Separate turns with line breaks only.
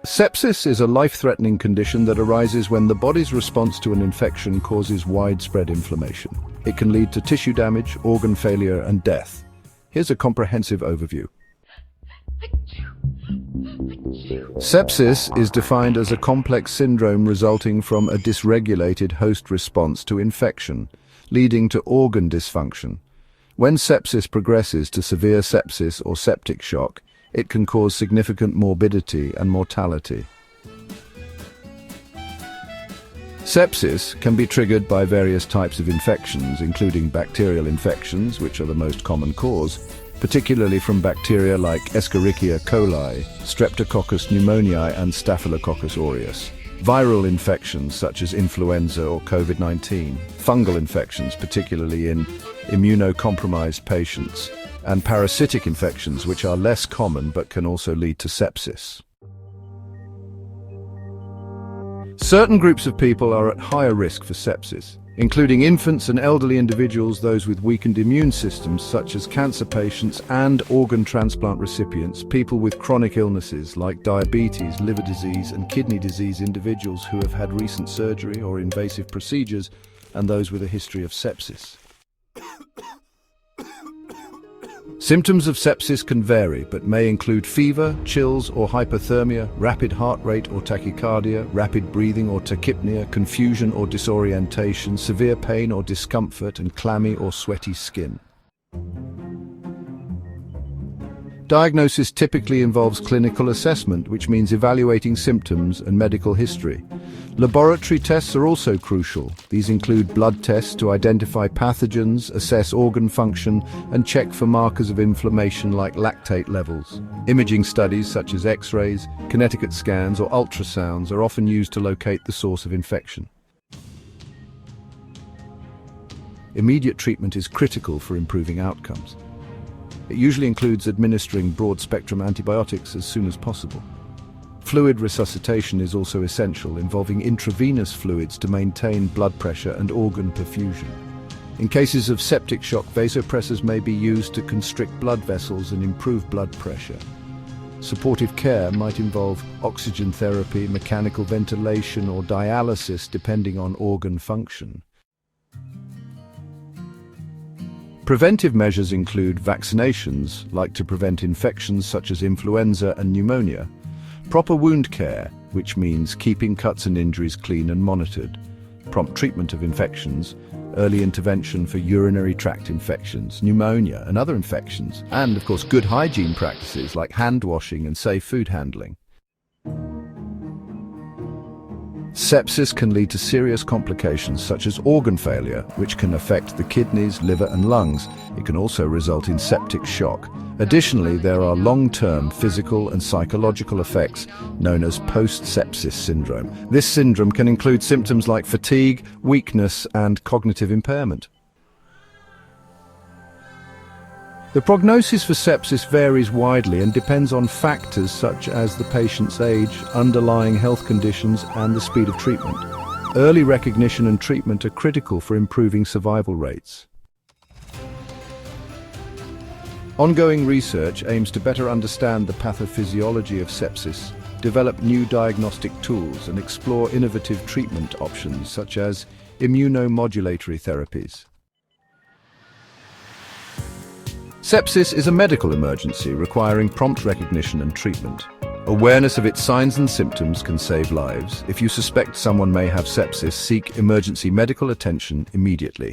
Sepsis is a life-threatening condition that arises when the body's response to an infection causes widespread inflammation. It can lead to tissue damage, organ failure, and death. Here's a comprehensive overview. Sepsis is defined as a complex syndrome resulting from a dysregulated host response to infection, leading to organ dysfunction. When sepsis progresses to severe sepsis or septic shock, it can cause significant morbidity and mortality. Sepsis can be triggered by various types of infections, including bacterial infections, which are the most common cause, particularly from bacteria like Escherichia coli, Streptococcus pneumoniae, and Staphylococcus aureus. Viral infections such as influenza or COVID-19, fungal infections, particularly in immunocompromised patients, and parasitic infections, which are less common but can also lead to sepsis. Certain groups of people are at higher risk for sepsis, including infants and elderly individuals, those with weakened immune systems such as cancer patients and organ transplant recipients, people with chronic illnesses like diabetes, liver disease, and kidney disease, individuals who have had recent surgery or invasive procedures, and those with a history of sepsis. Symptoms of sepsis can vary, but may include fever, chills or hypothermia, rapid heart rate or tachycardia, rapid breathing or tachypnea, confusion or disorientation, severe pain or discomfort, and clammy or sweaty skin. Diagnosis typically involves clinical assessment, which means evaluating symptoms and medical history. Laboratory tests are also crucial. These include blood tests to identify pathogens, assess organ function, and check for markers of inflammation like lactate levels. Imaging studies such as X-rays, kinetic scans, or ultrasounds are often used to locate the source of infection. Immediate treatment is critical for improving outcomes. It usually includes administering broad-spectrum antibiotics as soon as possible. Fluid resuscitation is also essential, involving intravenous fluids to maintain blood pressure and organ perfusion. In cases of septic shock, vasopressors may be used to constrict blood vessels and improve blood pressure. Supportive care might involve oxygen therapy, mechanical ventilation, or dialysis, depending on organ function. Preventive measures include vaccinations, like to prevent infections such as influenza and pneumonia, proper wound care, which means keeping cuts and injuries clean and monitored, prompt treatment of infections, early intervention for urinary tract infections, pneumonia and other infections, and of course good hygiene practices like hand washing and safe food handling. Sepsis can lead to serious complications such as organ failure, which can affect the kidneys, liver and lungs. It can also result in septic shock. Additionally, there are long-term physical and psychological effects known as post-sepsis syndrome. This syndrome can include symptoms like fatigue, weakness and cognitive impairment. The prognosis for sepsis varies widely and depends on factors such as the patient's age, underlying health conditions, and the speed of treatment. Early recognition and treatment are critical for improving survival rates. Ongoing research aims to better understand the pathophysiology of sepsis, develop new diagnostic tools, and explore innovative treatment options such as immunomodulatory therapies. Sepsis is a medical emergency requiring prompt recognition and treatment. Awareness of its signs and symptoms can save lives. If you suspect someone may have sepsis, seek emergency medical attention immediately.